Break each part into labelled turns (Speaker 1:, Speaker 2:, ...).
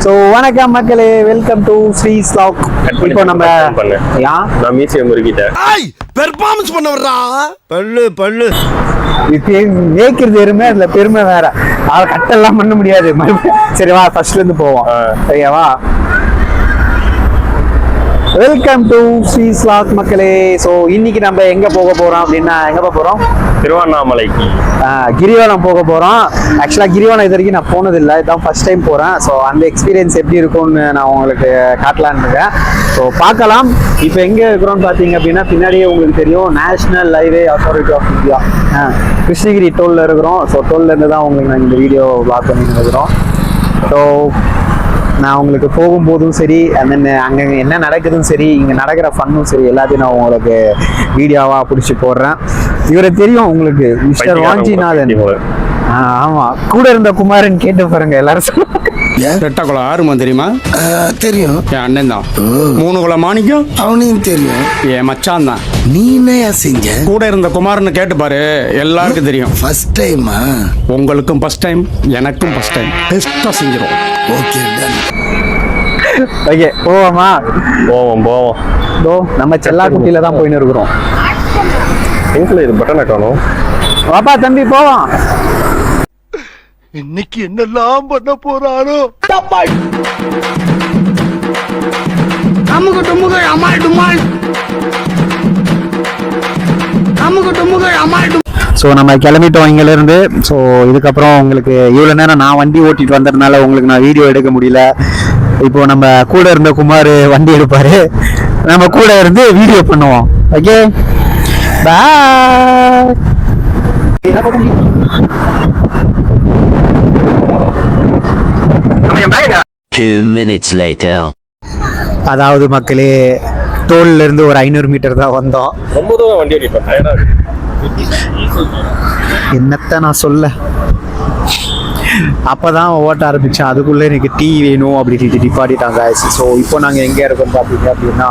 Speaker 1: So வணக்கம் மக்களே, welcome to Sri slack. இப்போ நம்ம
Speaker 2: நான் மீசிய முறுக்கிட்டேன்.
Speaker 3: பெர்ஃபார்மன்ஸ் பண்ண வர்றா பல்லு
Speaker 1: மேய்க்கிறது எருமை, அதுல பெருமை வேற. அதை கட்டெல்லாம் பண்ண முடியாது. சரி வா, ஃபர்ஸ்ட்ல இருந்து போவோம். சரியாவா? வெல்கம் டு ஸ்ரீ ஸ்லாக் மக்களே. ஸோ இன்னைக்கு நம்ம எங்க போக போறோம் அப்படின்னா, எங்க போறோம்?
Speaker 2: திருவண்ணாமலைக்கு
Speaker 1: கிரிவலம் போக போறோம். ஆக்சுவலா கிரிவலம் இது வரைக்கும் நான் போனதில்லை, இதான் ஃபர்ஸ்ட் டைம் போறேன். ஸோ அந்த எக்ஸ்பீரியன்ஸ் எப்படி இருக்கும்னு நான் உங்களுக்கு காட்டலான்னு இருக்கேன். ஸோ பார்க்கலாம். இப்போ எங்க இருக்கிறோம்னு பார்த்தீங்க அப்படின்னா, பின்னாடியே உங்களுக்கு தெரியும் national highway authority of India, Krishnagiri டோல்ல இருக்கிறோம். ஸோ டோல்ல இருந்து தான் உங்களுக்கு நான் இந்த வீடியோ பிளாக் பண்ணிட்டு இருக்கிறோம். ஸோ நான் உங்களுக்கு போகும்போதும் சரி, அந்த அங்கே என்ன நடக்குதும் சரி, இங்கே நடக்கிற ஃபன்னும் சரி, எல்லாத்தையும் நான் உங்களுக்கு வீடியோவாக பிடிச்சி போடுறேன். இவரை தெரியும் உங்களுக்கு, மிஸ்டர் வாஞ்சிநாதன். ஆமா, கூட இருந்த குமாரன் கேட்டு பாருங்க எல்லாரும்.
Speaker 3: ரெட்டக்குளம் ஆறுமா தெரியுமா?
Speaker 4: தெரியும்.
Speaker 3: என் அண்ணன் தான். 3 குளம் மாணிக்கம்
Speaker 4: அவனையும் தெரியும்.
Speaker 3: என் மச்சான் தான்.
Speaker 4: நீ என்ன செஞ்ச?
Speaker 3: கூட இருந்த குமாரன்னு கேட்டு பாரு, எல்லாருக்கும் தெரியும்.
Speaker 4: ஃபர்ஸ்ட் டைமா?
Speaker 3: உங்களுக்கும் ஃபர்ஸ்ட் டைம், எனக்கும் ஃபர்ஸ்ட் டைம். பெஸ்டா செஞ்சிடும்.
Speaker 4: Okay done.
Speaker 1: ஓகே, போவோமா?
Speaker 2: போவோம்.
Speaker 1: நம்ம செல்லாக்குட்டியில தான் போயின்னு இருக்கிறோம்.
Speaker 2: இது பட்டனை காணும்.
Speaker 1: வாப்பா தம்பி, போவோம்.
Speaker 4: இன்னைக்கு என்னெல்லாம் பண்ண போறாரோ?
Speaker 1: ஸோ நம்ம கிளம்பிட்டோம் இங்கிலிருந்து. ஸோ இதுக்கப்புறம் உங்களுக்கு இவ்வளோ நேரம் நான் வண்டி ஓட்டிட்டு வந்ததுனால உங்களுக்கு நான் வீடியோ எடுக்க முடியல. இப்போ நம்ம கூட இருந்த குமார் வண்டி எடுப்பாரு, நம்ம கூட இருந்து வீடியோ பண்ணுவோம். ஓகே, பாய்.
Speaker 5: 2 minutes later.
Speaker 1: அதாவது மக்களே, டோல்ல இருந்து ஒரு 500 மீட்டர் தான் வந்தோம்.
Speaker 2: ரொம்ப தூரம் வண்டி ஓட்டிட்டேன்.
Speaker 1: என்னத்த நான் சொல்ல, அப்பதான் ஓட்ட ஆரம்பிச்சேன். அதுக்குள்ள எனக்கு டீ வேணும் அப்படின்னு டிப்பாட்டிட்டாங்க. ஸோ இப்போ நாங்க எங்க இருக்கோம் பார்த்தீங்க அப்படின்னா,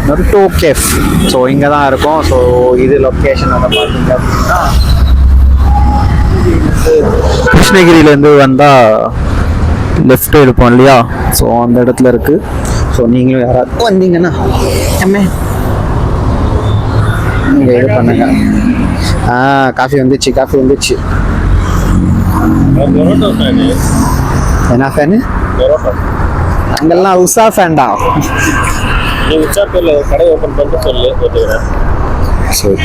Speaker 1: நொர்டோ கேஃப். ஸோ இங்க தான் இருக்கோம். ஸோ இது லொக்கேஷன் வந்து பார்த்தீங்க அப்படின்னா, கிருஷ்ணகிரியிலேருந்து வந்தா லெஃப்ட் எடுப்போம் இல்லையா? ஸோ அந்த இடத்துல இருக்கு. ஸோ நீங்களும் யாராவது வந்தீங்கன்னா நீங்க இது பண்ணுங்க. காஃபி வந்துச்சு. என்ன ஃபேனு? அங்கெல்லாம் உஷா ஃபேன்டா.
Speaker 2: நீ உஷா பேர்ல கடை ஓபன் பண்ணிட்டு சொல்லு, ஓட்டுகிறேன்.
Speaker 1: சரி,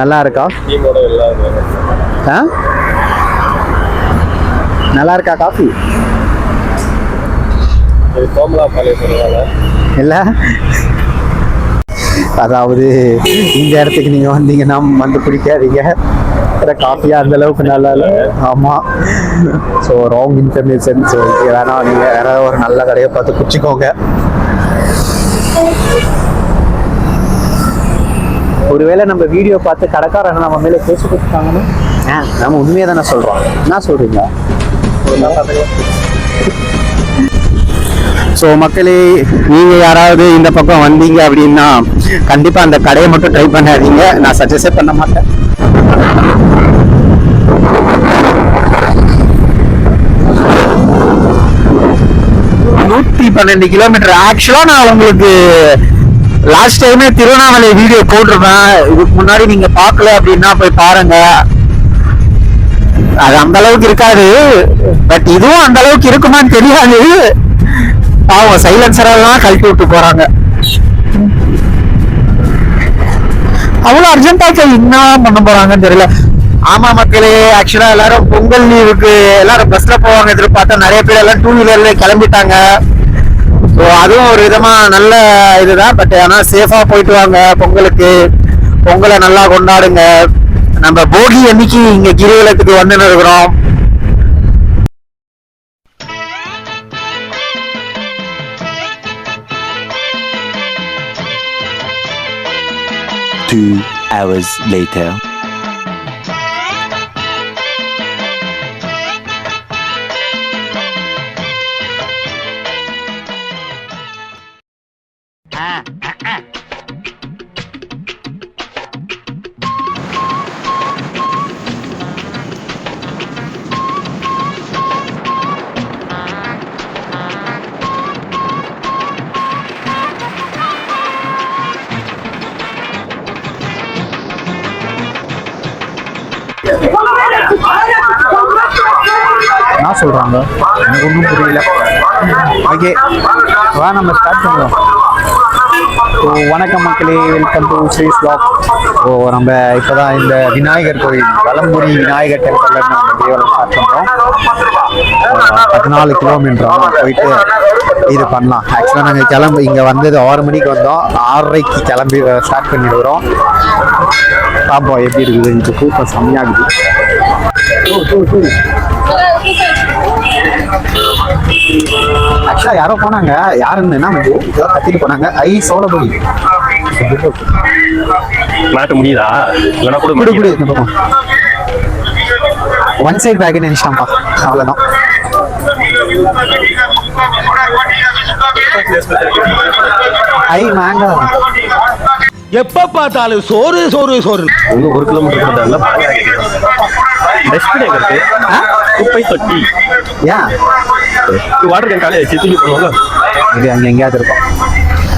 Speaker 1: நல்லா இருக்கா?
Speaker 2: டீமோட எல்லாம்
Speaker 1: நல்லா இருக்கா காஃபி?
Speaker 2: இது கோமலா பாலே சொல்லுவாங்க
Speaker 1: இல்லை, அதாவது இந்த இடத்துக்கு நீங்க வந்தீங்கன்னா வந்து பிடிக்காதீங்க. காஃபியா அந்த அளவுக்கு நல்லா இல்லை. ஆமா, ஸோ ராங் இன்ஃபர்மேஷன். ஸோ வேணா, நீங்க வேற ஒரு நல்ல கடையை பார்த்து குடிச்சுக்கோங்க. ஒருவேளை நம்ம வீடியோ பார்த்து கடைக்காரங்க நம்ம மேலே பேசி கொடுத்தாங்கன்னா நம்ம உண்மையை தானே சொல்றோம். என்ன சொல்றீங்க? ஸோ மக்களே, நீங்கள் யாராவது இந்த பக்கம் வந்தீங்க அப்படின்னா கண்டிப்பாக அந்த கடையை மட்டும் ட்ரை பண்ணாதீங்க. நான் சஜஸ்டே பண்ண மாட்டேன். 112 கிலோமீட்டர். ஆக்சுவலாக நான் உங்களுக்கு லாஸ்ட் டைமே திருவண்ணாமலை வீடியோ போட்டிருப்பேன். இதுக்கு முன்னாடி நீங்க பார்க்கல அப்படின்னா போய் பாருங்க. அது அந்த அளவுக்கு இருக்காது, பட் இதுவும் அந்த அளவுக்கு இருக்குமான்னு தெரியாது. பாவம், சைலன்சர் எல்லாம் கழட்டி விட்டு போறாங்க. அவ்வளவு அர்ஜென்டா என்ன பண்ண போறாங்கன்னு தெரியல. ஆமா மக்களே, ஆக்சுவலா எல்லாரும் பொங்கல் லீவுக்கு எல்லாரும் பஸ்ல போவாங்க எதிர்பார்த்தா, நிறைய பேர் எல்லாம் 2 வீலர்ல கிளம்பிட்டாங்க. ஸோ அதுவும் ஒரு விதமா நல்ல இதுதான். பட் ஆனால் சேஃபா போயிட்டு வாங்க. பொங்கலை நல்லா கொண்டாடுங்க. நம்ம போகி அன்னைக்கு இங்க கிரிவலத்துக்கு வந்து இருக்கிறோம்.
Speaker 5: Two hours later.
Speaker 1: சொல்றாங்க, எனக்கு ஒன்றும் புரியல. ஓகே, வா நம்ம ஸ்டார்ட் பண்ணுவோம். ஸோ வணக்கம் மக்களே, வெல்கம் டு ஸ்ரீஸ் வ்ளாக். ஸோ நம்ம இப்போதான் இந்த விநாயகர் கோயில் வலம்புரி விநாயகர் டெம்பிள் நம்ம வீடியோவில் ஸ்டார்ட் பண்ணுறோம். 14 கிலோமீட்டர் போயிட்டு இது பண்ணலாம். ஆக்சுவலாக நாங்கள் இங்கே வந்தது 6 மணிக்கு வந்தோம், 6:30க்கு கிளம்பி ஸ்டார்ட் பண்ணிடுறோம். பார்ப்போம் எப்படி இருக்குது. கூட்டம் செம்மையாகுது. ஆக்சுவலாக யாரோ போனாங்க, யாருன்னு என்ன கத்திட்டு போனாங்க. சோழபுரி
Speaker 2: மாட்ட முடியுதா?
Speaker 1: ஒன் சைட் பேக் நினைச்சிட்டான்ப்பா, அவ்வளோதான். மேங்கா
Speaker 4: எப்ப பார்த்தாலும் சோறு சோறு சோறு.
Speaker 2: 1 கிலோமீட்டர் டஸ்ட்பின் இருக்கு, குப்பை தொட்டி.
Speaker 1: ஏன்
Speaker 2: வாட்டர் கேன் காலையில் வச்சு தூக்கி போடுவோம்ல,
Speaker 1: இது அங்கே எங்கேயாவது இருக்கும்.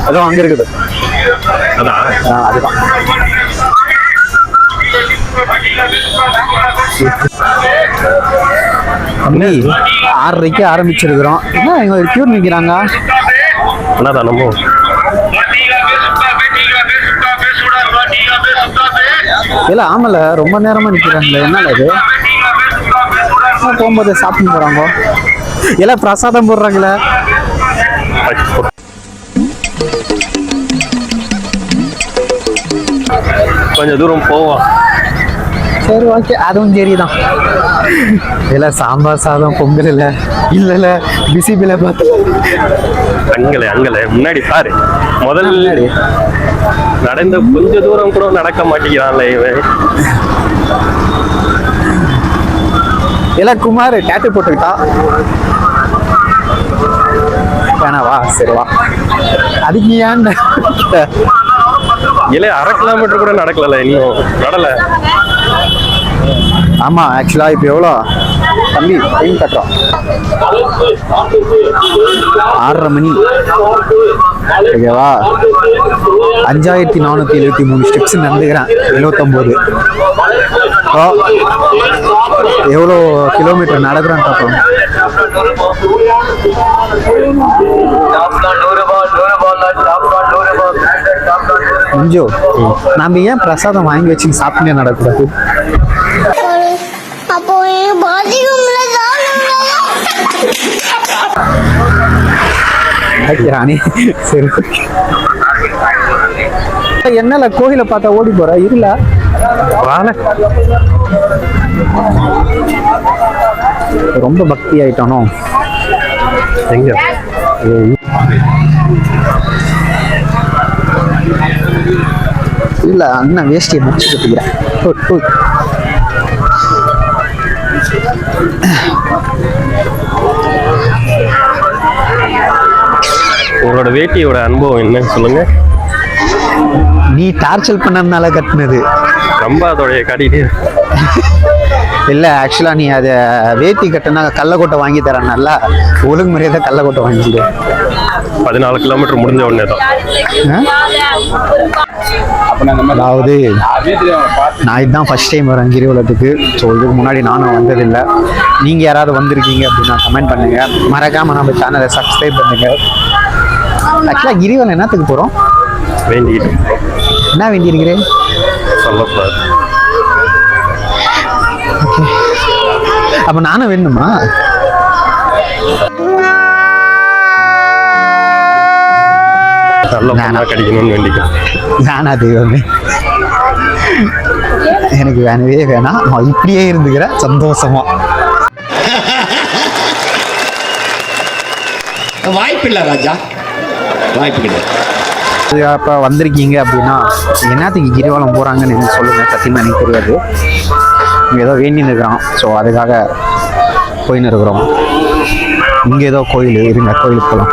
Speaker 1: அதுவும் அங்கே இருக்குது.
Speaker 2: அதான்
Speaker 1: அதுதான். தம்பி 6:30க்கு ஆரம்பிச்சிருக்கிறோம். என்ன எங்க ஒரு கியூர் நிற்கிறாங்க.
Speaker 2: அண்ணாதான் நம்ம
Speaker 1: இல்ல ஆமல ரொம்ப நேரமா நிக்கிறாங்களே, என்னல இது? போகும்போது சாப்பிட்டு போறாங்க, எல்லாம் பிரசாதம் போடுறாங்களே.
Speaker 2: கொஞ்சம் தூரம் போவோம்.
Speaker 1: சரி ஓகே, அதுவும் சரிதான். இல்ல சாம்பார் சாதம் பொங்கல் இல்ல பிசிபில பார்த்து
Speaker 2: அங்கல முன்னாடி பாரு. முதல்ல நடந்த கொஞ்ச தூரம் கூட நடக்க மாட்டேங்கிறான்ல இவன்.
Speaker 1: எல்லாம் குமார் டேட்டு போட்டுக்கிட்டா வேணாவா? சரி வா. அதுக்கு ஏன்
Speaker 2: இல்ல 1/2 கிலோமீட்டர் கூட நடக்கல, இன்னும் நடல.
Speaker 1: ஆமா ஆக்சுவலா இப்போ எவ்வளோ தம்பி டைம் கட்டுறோம்? 6:30 மணி. ஓகேவா? 5473 ஸ்டெப்ஸ் நடந்துக்கிறேன். 79 எவ்வளோ கிலோமீட்டர் நடக்கிறேன்னு பார்ப்போம். மஞ்சு, நாம ஏன் பிரசாதம் வாங்கி வச்சு சாப்பிட்டு நடக்கூடாது? ராணி சரி, என்னல கோயிலை பார்த்தா ஓடி போற இருல ரொம்ப பக்தி ஆயிட்டானோ
Speaker 2: எங்க?
Speaker 1: இல்ல அண்ணன் வேஷ்டியை முடிச்சு கட்டிக்கிறேன்.
Speaker 2: உங்களோட வேட்டியோட அனுபவம் என்னன்னு சொல்லுங்க.
Speaker 1: நீ டார்ச்சல் பண்ணதுனால கட்டினது.
Speaker 2: ரொம்ப அதோடைய கடிட்டு
Speaker 1: இல்லை ஆக்சுவலாக நீ அதை வேட்டி கட்டினா கள்ளக்கோட்டை வாங்கி தரேன். நல்லா ஒழுங்கு முறையாக கள்ளக்கோட்டை வாங்கிடு.
Speaker 2: 14 கிலோமீட்டர் முடிஞ்ச உடனே தான்.
Speaker 1: அதாவது நான் இதுதான் ஃபர்ஸ்ட் டைம் வரேன் கிரிவலத்துக்கு. ஸோ இதுக்கு முன்னாடி நானும் வந்ததில்லை. நீங்கள் யாராவது வந்திருக்கீங்க அப்படின்னா கமெண்ட் பண்ணுங்கள். மறக்காமல் நம்ம சேனலை சப்ஸ்கிரைப் பண்ணுங்கள். ஆக்சுவலாக கிரிவலம் என்னத்துக்கு போகிறோம்?
Speaker 2: வேண்டிக்கிட்டு.
Speaker 1: என்ன வேண்டியிருக்கிறேன்
Speaker 2: சொல்லக்கூடாது.
Speaker 1: ஓகே, அப்போ நானும் வேணுமா?
Speaker 2: நல்ல பொண்ணா கிடைக்கணும்னு வேண்டிக்கிறேன்.
Speaker 1: நானா தெய்வமே, எனக்கு வேணவே வேணாம். நான் இப்படியே இருந்துக்கிறேன் சந்தோஷமா.
Speaker 4: வாய்ப்பில்லை ராஜா, வாய்ப்பு கிடையாது.
Speaker 1: இப்போ வந்திருக்கீங்க அப்படின்னா என்னத்துக்கு கிரிவலம் போகிறாங்கன்னு எனக்கு சொல்லுங்கள். சத்தியமாக எனக்கு தெரியாது. இங்கே ஏதோ வேண்டின்னு இருக்கிறோம், ஸோ அதுக்காக போயின்னு இருக்கிறோம். இங்கே ஏதோ கோயில் இருங்க, கோயிலுக்கு போகலாம்.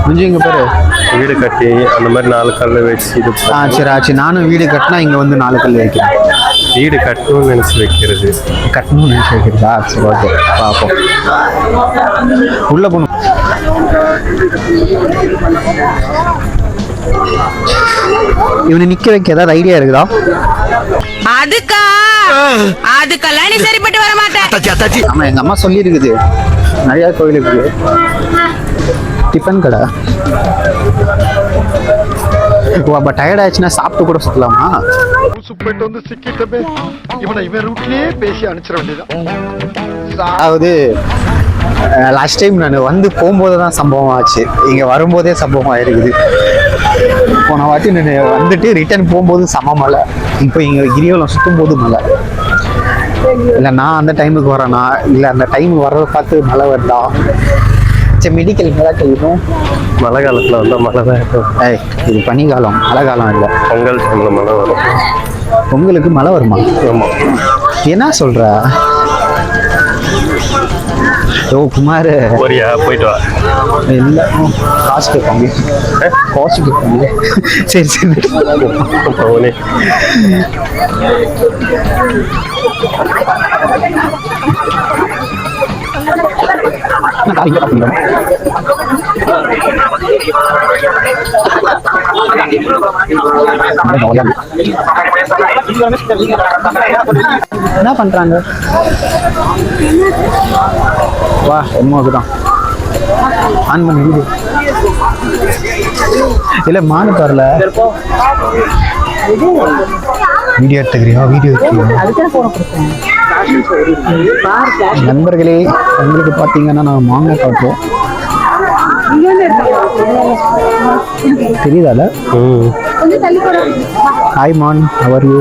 Speaker 1: கொஞ்சம் இங்கே பேர்
Speaker 2: வீடு கட்டி அந்த மாதிரி 4 கல் வச்சு இது.
Speaker 1: சரி ஆச்சு. நானும் வீடு கட்டினா இங்கே வந்து 4 கல் வைக்கிறேன்.
Speaker 2: வீடு கட்டணும்னு நினைச்சு வைக்கிறது.
Speaker 1: கட்டணும்னு நினைச்சு வைக்கிறதா? சரி, ஓகே, பார்ப்போம். உள்ள போகணும். இவனை நிக்க வைக்க ஏதாவது ஐடியா இருக்குதா?
Speaker 6: அதுக்கெல்லாம் நீ சரிப்பட்டு வர மாட்டேன்.
Speaker 1: ஆமா, எங்க அம்மா சொல்லி இருக்குது நிறைய கோயில் இருக்குது. டிஃபன் கடை. அப்ப டயர்ட் ஆயிடுச்சுன்னா சாப்பிட்டு கூட சொல்லலாமா?
Speaker 7: போயிட்டு வந்து சிக்கிட்டமே இவனை இவன் ரூட்லயே பேசி அனுப்பிச்சிட வேண்டியதான்.
Speaker 1: அதாவது லாஸ்ட் டைம் நான் வந்து போகும்போது தான் சம்பவம் ஆச்சு, இங்க வரும்போதே சம்பவம் ஆயிருக்குது. போன வாட்டி நான் வந்துட்டு ரிட்டர்ன் போகும்போது செம மழை, இப்போ இங்க கிரிவலம் சுத்தும் போது மழை. இல்லை நான் அந்த டைமுக்கு வரேனா, இல்லை அந்த டைம் வர்றதை பார்த்து மழை வருதா? சரி, மெடிக்கல் கேள்விக்கும்
Speaker 2: மழை காலத்தில் வந்தால் மழை தான் இருக்கும்.
Speaker 1: இது பனிக்காலம், மழை காலம் இல்லை.
Speaker 2: பொங்கல் டைமில் மழை வரும்.
Speaker 1: உங்களுக்கு மழை வருமா?
Speaker 2: ஆமாம்.
Speaker 1: என்ன சொல்ற? ஓ குமார்,
Speaker 2: போறியா? போயிட்டு வா.
Speaker 1: இல்லை, காசு கேட்பாங்க, காசு கேட்பாங்க. சரி சரி,
Speaker 2: போனே.
Speaker 1: என்ன பண்றாங்க? வா, எம்மாவுக்குதான் ஆன் பண்ணி வீடு. இல்ல மானு தரல. வீடியோ எடுத்துக்கிறியா? வீடியோ நண்பர்களே, உங்களுக்கு பார்த்தீங்கன்னா நான் மாங்காய் காட்டுறோம். தெரியுதால? ஹாய் மான், how are you?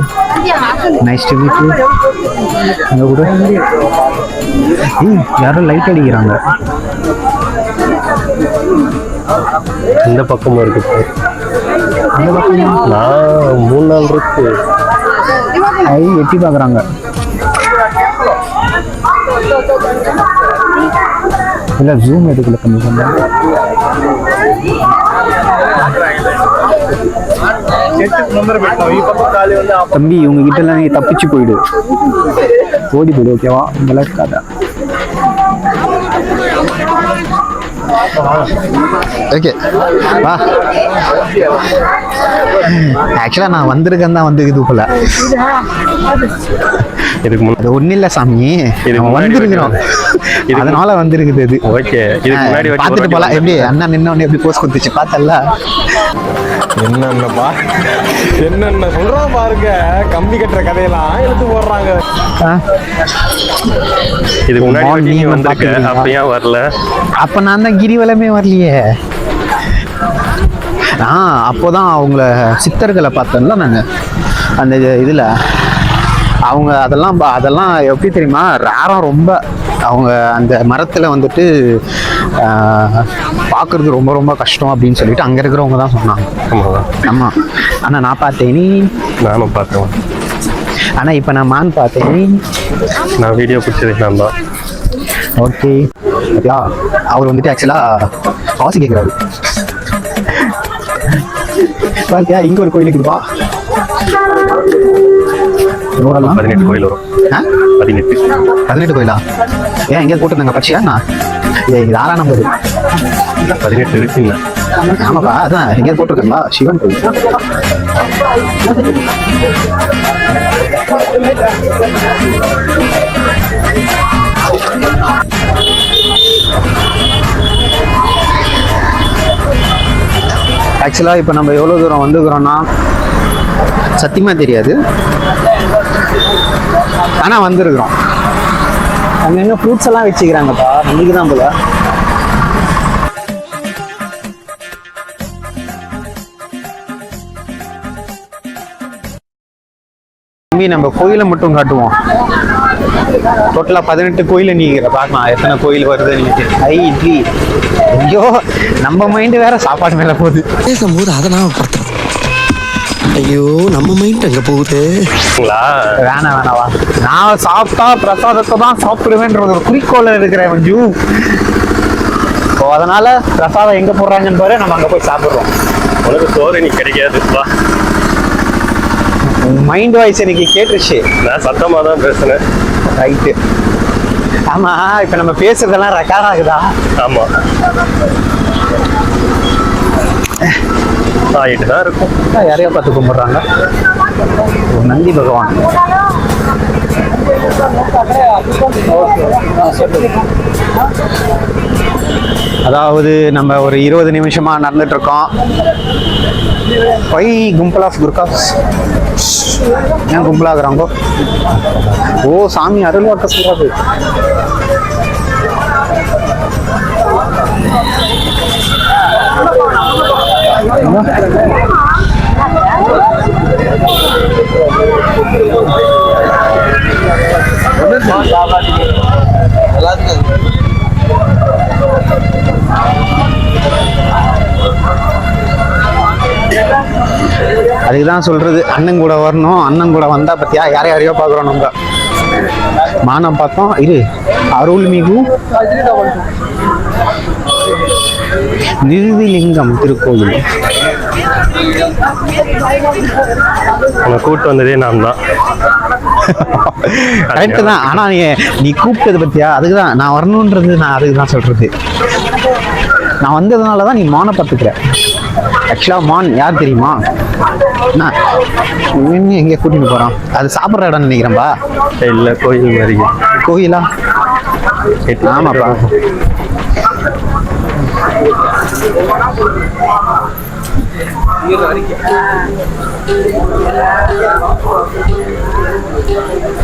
Speaker 1: Nice to meet you. இங்க கூட யாரும் லைட் அடிக்கிறாங்க.
Speaker 2: இந்த பக்கமும் இருக்கு. நான் 3 நாள் இருக்கு.
Speaker 1: எட்டி பார்க்குறாங்க. இல்லை, ஜூம் எடுக்கல கொஞ்சம். தம்பி, இவங்க கிட்ட எல்லாம் நீங்க தப்பிச்சு போயிடு, ஓடி போயிடு, ஓகேவா? விளக்காத. ஓகே, வா. ஆக்சுவலா நான் வந்திருக்கேன் தான் வந்து போல.
Speaker 2: இதுக்கு முன்னாடி
Speaker 1: அது ஒன்றும் இல்லை சாமி, வந்துருக்கிறோம், அதனால வந்திருக்குது அது.
Speaker 2: ஓகே, இதுக்கு முன்னாடி
Speaker 1: பார்த்துட்டு போலாம். எப்படி அண்ணா நின்ன உடனே எப்படி போஸ்ட் கொடுத்துச்சு பார்த்தல?
Speaker 2: என்னென்னப்பா என்னென்ன சொல்றோம் பாருங்க. கம்பி கட்டுற கதையெல்லாம் எடுத்து போடுறாங்க. இதுக்கு முன்னாடி நீங்க வந்திருக்க, அப்ப ஏன் வரல?
Speaker 1: அப்ப நான் தான் கிரிவலமே வரலையே. அப்போதான் அவங்கள சித்தர்களை பார்த்தேன்ல நான் அந்த இதுல. அவங்க அதெல்லாம் எப்படி தெரியுமா, ரேரம் ரொம்ப. அவங்க அந்த மரத்தில் வந்துட்டு பார்க்குறது ரொம்ப ரொம்ப கஷ்டம் அப்படின்னு சொல்லிட்டு அங்கே இருக்கிறவங்க தான் சொன்னாங்க. ஆமாம், ஆனால் நான் பார்த்தேன்,
Speaker 2: நானும் பார்த்தேன்.
Speaker 1: ஆனால் இப்போ நான் மான் பார்த்தேன்.
Speaker 2: நான் வீடியோ பிடிச்சதுக்கலாம் தான்.
Speaker 1: ஓகே, அவர் வந்துட்டு ஆக்சுவலாக காசு கேட்குறாரு. பாத்தியா, இங்கே ஒரு கோயிலுக்கு இருப்பா.
Speaker 2: 18 கோயில் வரும்.
Speaker 1: 18 கோயிலா? ஏன் எங்கேயாவது போட்டுருந்தாங்க பட்சியா? இது 6ஆம் நம்பர்.
Speaker 2: 18 இருக்குங்களா?
Speaker 1: ஆமாப்பா, அதான் எங்கேயாவது போட்டிருக்கா? சிவன் கோயில். ஆக்சுவலாக இப்போ நம்ம எவ்வளோ தூரம் வந்துக்கிறோன்னா சத்தியமாக தெரியாது, ஆனால் வந்திருக்கிறோம். அங்கே இன்னும் ஃப்ரூட்ஸ் எல்லாம் வச்சுக்கிறாங்கப்பா, இன்னைக்கு தான் போல. நம்ம கோயிலை மட்டும் காட்டுவோம். டோட்டலாக 18 கோயிலை நீங்கிற பார்க்கலாம், எத்தனை கோயில் வருது நீங்க. இட்லி, ஐயோ நம்ம மைண்டு வேற சாப்பாடு மேலே போகுது.
Speaker 8: பேசும்போது அதை நான் படுத்துறேன். ஐயோ, நம்ம மைண்ட் அங்கே போகுது.
Speaker 1: வேணாவா, நான் சாப்பிட்டா பிரசாதத்தை தான் சாப்பிடுவேன்றது ஒரு குறிக்கோள இருக்கிறேன் மஞ்சு. ஸோ அதனால பிரசாதம் எங்க போடுறாங்கன்னு பாரு, நம்ம அங்க போய் சாப்பிடுறோம்.
Speaker 2: உனக்கு சோறு நீ கிடைக்காது.
Speaker 1: மைண்ட் வாய்ஸ் எனக்கு கேட்டுருச்சு.
Speaker 2: நான் சத்தமாக தான் பேசுனேன்.
Speaker 1: ரைட்டு. ஆமா, இப்ப நம்ம பேசுறதெல்லாம் ரெக்கார்ட் ஆகுதா?
Speaker 2: ஆமா, ஆகிட்டு தான் இருக்கும்.
Speaker 1: யாரையோ பார்த்து கும்பிடுறாங்க. ஒரு நந்தி பகவான். அதாவது நம்ம ஒரு 20 நிமிஷமா நடந்துட்டு இருக்கோம். போய் கும்பல் ஆஃப் குர்காஸ் ஏன் கும்பலாகிறாங்க? ஓ சாமி அருள் வாக்க சொல்றாரு. அதுக்குதான் சொல்றது, அண்ணன் கூட வரணும். அண்ணன் கூட வந்தா பத்தியா யாரையோ பாக்குறோம். நம்ம மானம் பார்த்தோம். இது அருள்மிகு நிறுதிலிங்கம் திருக்கோயில்.
Speaker 2: உங்களை கூப்பிட்டு வந்ததே நான் தான்.
Speaker 1: கரெக்டு தான். ஆனா நீ கூப்பிட்டது பத்தியா, அதுக்குதான் நான் வரணுன்றது. நான் அதுக்கு தான் சொல்றது. நான் வந்ததுனால தான் நீ மானை பார்த்துக்கிற. ஆக்சுவலாக மான் யார் தெரியுமா? நான் எங்கே கூட்டிட்டு போறான்? அது சாப்பிட்ற இடம் நினைக்கிறேன்பா.
Speaker 2: இல்லை, கோயில் மாதிரி.
Speaker 1: கோயிலா? ஆமாப்பா.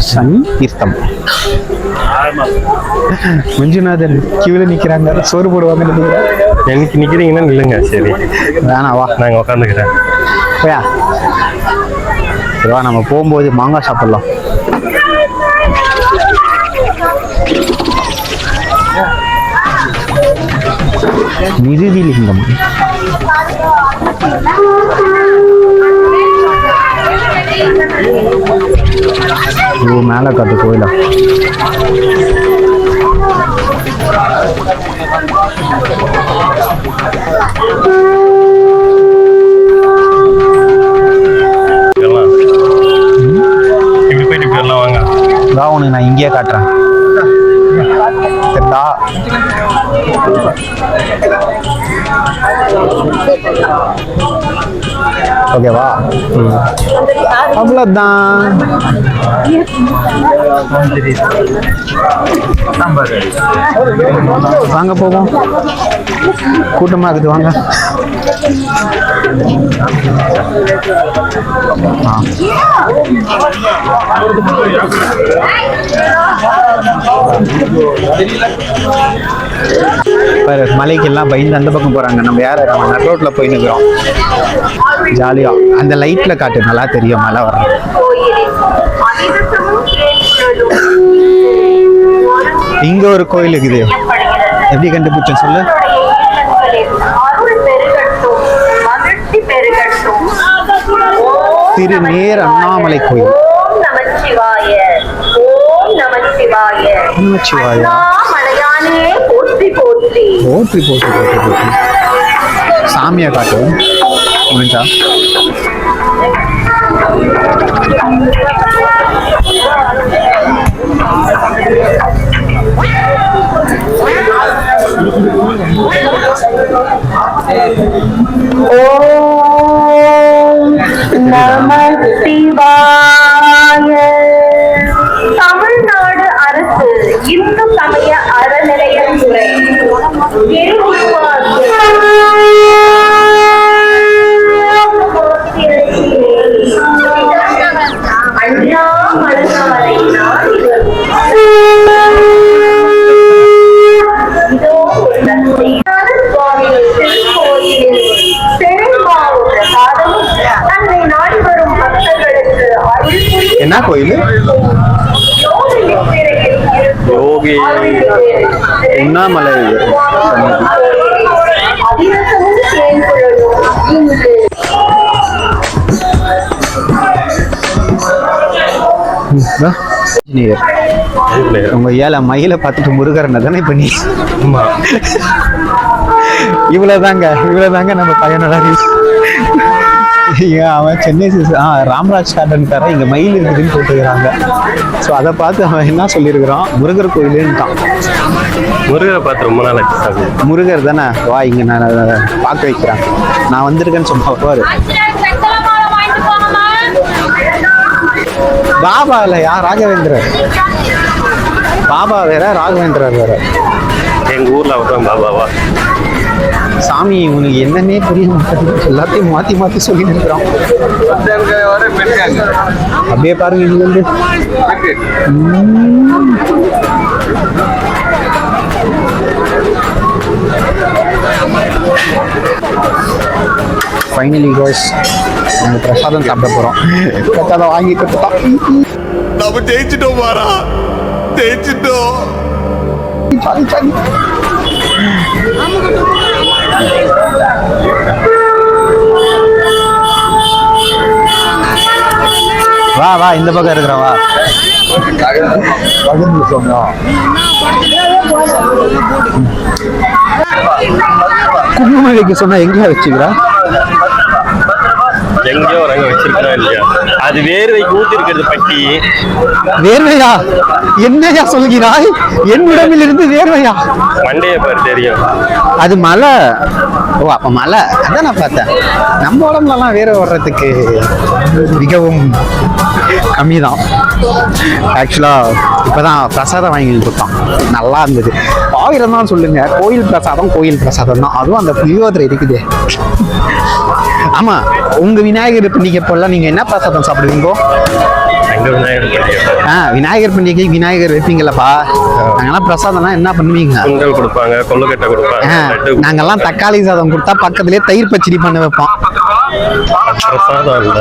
Speaker 1: சனி தீர்த்தம். மஞ்சுநாதன் கியூல நிக்கிறாங்க, சோறு போடுவாங்க.
Speaker 2: எனக்கு நிக்கிறீங்கன்னா இல்லைங்க. சரி
Speaker 1: வேணாவா,
Speaker 2: நாங்கள் உட்காந்துக்கிறேன்.
Speaker 1: போயா சரிவா, நம்ம போகும்போது மாங்காய் சாப்பிடலாம். நிறுதிலிங்கம். ஓ மேல காட்டு கோயிலா?
Speaker 2: இப்படி போயிட்டு போயிடலாம் வாங்க.
Speaker 1: தான் உனக்கு நான் இங்கேயே காட்டுறேன். சரிடா. ஓகேவா? அவ்வளோதான். வாங்க போவோம். கூட்டமாக இருக்குது, வாங்க. மலைக்கெல்லாம் பயந்து அந்த பக்கம் போறாங்க. நம்ம யார நம்ம நரோட்ல போய் நிற்கிறோம். ஜாலியா அந்த லைட்ல காட்டு, நல்லா தெரியும் மலை வர. இங்க ஒரு கோயில் இருக்குது. எப்படி கண்டுபிடிச்சேன் சொல்லு? திருநேர் அண்ணாமலை கோயில். நமச்சிவாய. போற்றி போற்றி போற்றி. சாமியா காட்டு.
Speaker 9: தமிழ்நாடு அரசு இந்து சமய அறநிலையத்துறை
Speaker 1: என்ன கோயில்?
Speaker 2: யோகி
Speaker 1: உண்ணாமலை. உங்க ஏழை மயில பார்த்துட்டு முருகரனை தானே இப்ப நீ? இவ்வளவுதாங்க நம்ம பயனடா. அவன் சென்னை ராம்ராஜ் கார்டன் இங்க மயில் இருக்குதுன்னு போட்டுக்கிறாங்க. ஸோ அதை பார்த்து அவன் என்ன சொல்லியிருக்கிறான், முருகர் கோயிலுன்ட்டான்.
Speaker 2: முருகரை பார்த்து ரொம்ப நாள் ஆச்சு.
Speaker 1: முருகர் தானே, வா இங்க நான் பார்க்க வைக்கிறேன், நான் வந்திருக்கேன்னு சொன்னா பாரு. பாபா இல்லையா, ராகவேந்திரர். பாபா வேற, ராகவேந்திரர் வேற.
Speaker 2: எங்க ஊர்ல அவர்தான் பாபாவா?
Speaker 1: சாமி உனக்கு என்னன்னே புரிய மாட்டேங்குது, எல்லாத்தையும் மாத்தி மாத்தி சொல்லி இருக்கிறோம். அப்படியே பாருங்க இங்க வந்து ஃபைனலி கோஸ் நம்ம பிரசாதம் சாப்பிட போறோம். பிரசாதம் வாங்கி கொடுத்துட்டோம்.
Speaker 4: நம்ம ஜெயிச்சிட்டோம் பாரா, ஜெயிச்சிட்டோம்.
Speaker 1: வா வா இந்த பக்கம் இருக்கிறோம், வா. குங்குமம் வைக்க சொன்னா எங்கேயா வச்சுக்கிறா?
Speaker 2: எங்கேயோ ஒரு அங்க வச்சிருக்கா இல்லையா? அது வேர்வைக்கு ஊத்தி இருக்கிறது பட்டி.
Speaker 1: வேர்வையா? என்னையா சொல்கிறாய்? என் உடம்பில் இருந்து வேர்வையா?
Speaker 2: மண்டைய பாரு தெரியும்.
Speaker 1: அது மலை. ஓ அப்ப மலை, அதான் நான் பார்த்தேன். நம்ம உடம்புலலாம் வேர்வை வர்றதுக்கு மிகவும் கம்மிதான். ஆக்சுவலா இப்பதான் பிரசாதம் வாங்கி கொடுத்தான், நல்லா இருந்தது. 1000 தான் சொல்லுங்க, கோயில் பிரசாதம் கோயில் பிரசாதம் தான். அதுவும் அந்த புளியோதரை இருக்குது. ஆமா, உங்க விநாயகர் பண்டிகை போல நீங்க என்ன பிரசாதம் சாப்பிடுவீங்க?
Speaker 2: எங்க விநாயகர் பண்டிகை?
Speaker 1: விநாயகர் பண்டிகை விநாயகர் வைப்பீங்களப்பா. நாங்கெல்லாம் பிரசாதம்லாம் என்ன பண்ணுவீங்க?
Speaker 2: சுண்டல் கொடுப்பாங்க, கொள்ளுக்கட்டை கொடுப்பாங்க.
Speaker 1: நாங்கெல்லாம் தக்காளி சாதம் கொடுத்தா பக்கத்துலயே தயிர் பச்சடி பண்ண வைப்போம்.
Speaker 2: பிரசாதம் இல்ல.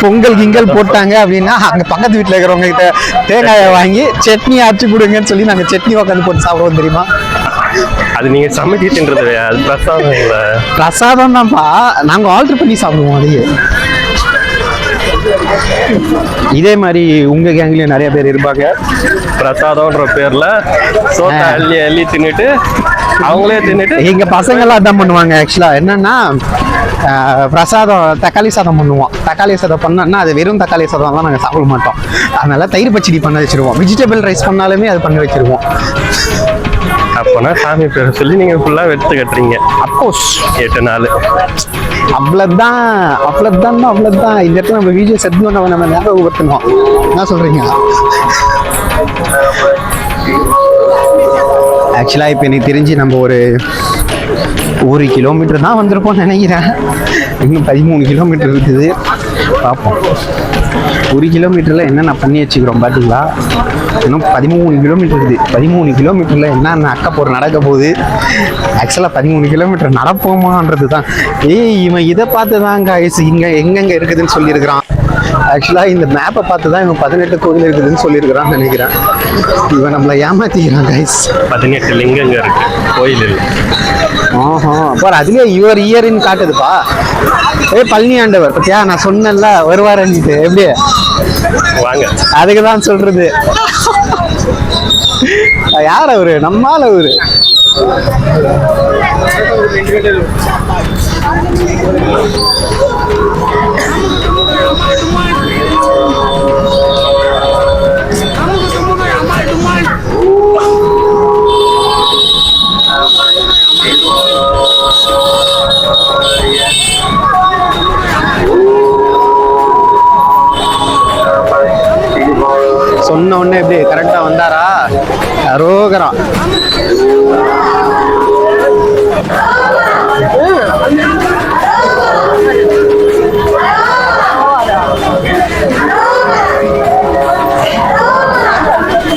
Speaker 1: பொங்கல் கிங்கல் போட்டாங்க அப்படின்னா அங்க பக்கத்து வீட்டுல இருக்கிறவங்க கிட்ட தேங்காயை வாங்கி சட்னி அரைச்சு கொடுங்கன்னு சொல்லி நாங்க சட்னி உட்காந்து போட்டு சாப்பிடுவோம், தெரியுமா?
Speaker 2: அது நீங்க சமைச்சு தின்றது, அது பிரசாதம் இல்ல.
Speaker 1: பிரசாதம் தான்ப்பா, நாங்க ஆல்டர் பண்ணி சாப்பிடுவோம் அதையே. இதே மாதிரி உங்க கேங்லயும் நிறைய பேர் இருப்பாங்க.
Speaker 2: பிரசாதம்ன்ற பேர்ல சோத்தை அள்ளி அள்ளி தின்னுட்டு அவங்களே தின்னுட்டு.
Speaker 1: எங்க பசங்க எல்லாம் அதான் பண்ணுவாங்க. ஆக்சுவலா என்னன்னா, பிரசாதம் தக்காளி சாதம் பண்ணுவோம். தக்காளி சாதம் பண்ணோம்னா அது வெறும் தக்காளி சாதம் தான் நாங்க சாப்பிட மாட்டோம். அதனால தயிர் பச்சடி பண்ண வச்சிருவோம். வெஜிடபிள் ரைஸ் பண்ணாலுமே அது பண்ணி வச்சிருவோம்.
Speaker 2: அப்போனா சாமி பேரை சொல்லி நீங்க ஃபுல்லா எடுத்து கட்டுறீங்க.
Speaker 1: அப்கோர்ஸ்
Speaker 2: 8 நாள்
Speaker 1: அவ்வளவுதான். இந்த இடத்துல நம்ம வீடியோ செட் பண்ண நம்ம ஞாபகப்படுத்தணும். என்ன சொல்றீங்க? ஆக்சுவலா இப்போ எனக்கு தெரிஞ்சு நம்ம ஒரு 1 கிலோமீட்டர் தான் வந்திருப்போம்னு நினைக்கிறேன். இன்னும் 13 கிலோமீட்டர் இருக்குது, பார்ப்போம். 1 கிலோமீட்டரில் என்னென்ன பண்ணி வச்சுக்கிறோம் பார்த்தீங்களா? இன்னும் 13 கிலோமீட்டர் இருக்குது. 13 கிலோமீட்டரில் என்னென்ன அக்கப்போர் நடக்க போகுது. ஆக்சுவலாக 13 கிலோமீட்டர் நடப்போமான்றது தான். இவன் இதை பார்த்து தான் காய்ஸ் இங்கே எங்கெங்கே இருக்குதுன்னு சொல்லியிருக்கிறான். ஆக்சுவலாக இந்த மேப்பை பார்த்து தான் இவன் 18 கோவில் இருக்குதுன்னு சொல்லியிருக்கிறான்னு நினைக்கிறேன். இவன் நம்மளை ஏமாத்திக்கிறான் கைஸ்.
Speaker 2: 18 லிங்கங்க இருக்கு, கோயில் இல்லை.
Speaker 1: பாரு அதுலயே யுவர் இயர்ன்னு காட்டுதுப்பா. பழனி ஆண்டவர் பத்தியா, நான் சொன்னேன்ல வருவாரன்ட்டு. எப்படி
Speaker 2: வாங்க,
Speaker 1: அதுக்கு தான் சொல்றது. யார் அவரு? நம்மால அவரு. சொன்ன உடனே எப்படி கரெக்டா வந்தாரா? அரோகரம்.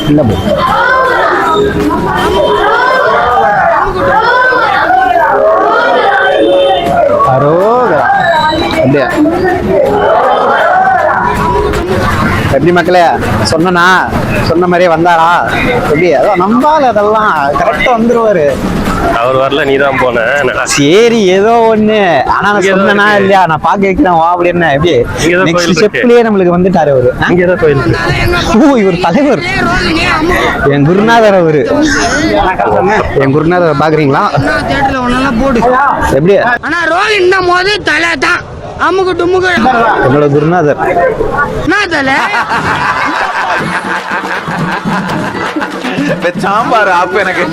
Speaker 1: இல்ல அரோகரம். அப்படியா? எப்படி மக்களே, சொன்ன மாதிரியே வந்தாரா? எப்படி அதோ நம்பால அதெல்லாம் கரெக்டா வந்துருவாரு.
Speaker 2: அவர் வரல, நீ தான் போன.
Speaker 1: சரி ஏதோ ஒண்ணு. ஆனா நான் சொன்னா இல்லையா, நான் பாக்க வைக்கிறேன் வா அப்படின்னு. எப்படி நெக்ஸ்ட் ஸ்டெப்லயே நம்மளுக்கு வந்துட்டாரு அவரு.
Speaker 2: இங்கதான் கோயில்.
Speaker 1: ஓ இவர் தலைவர், என் குருநாதர் அவரு. என் குருநாதர் பாக்குறீங்களா? எப்படி
Speaker 6: ஆனா ரோல் இந்த போது தலை தான் அமுகு டுமுகு
Speaker 1: என்னோட குருநாதர். சாம்பார் ஆப்பு எனக்கு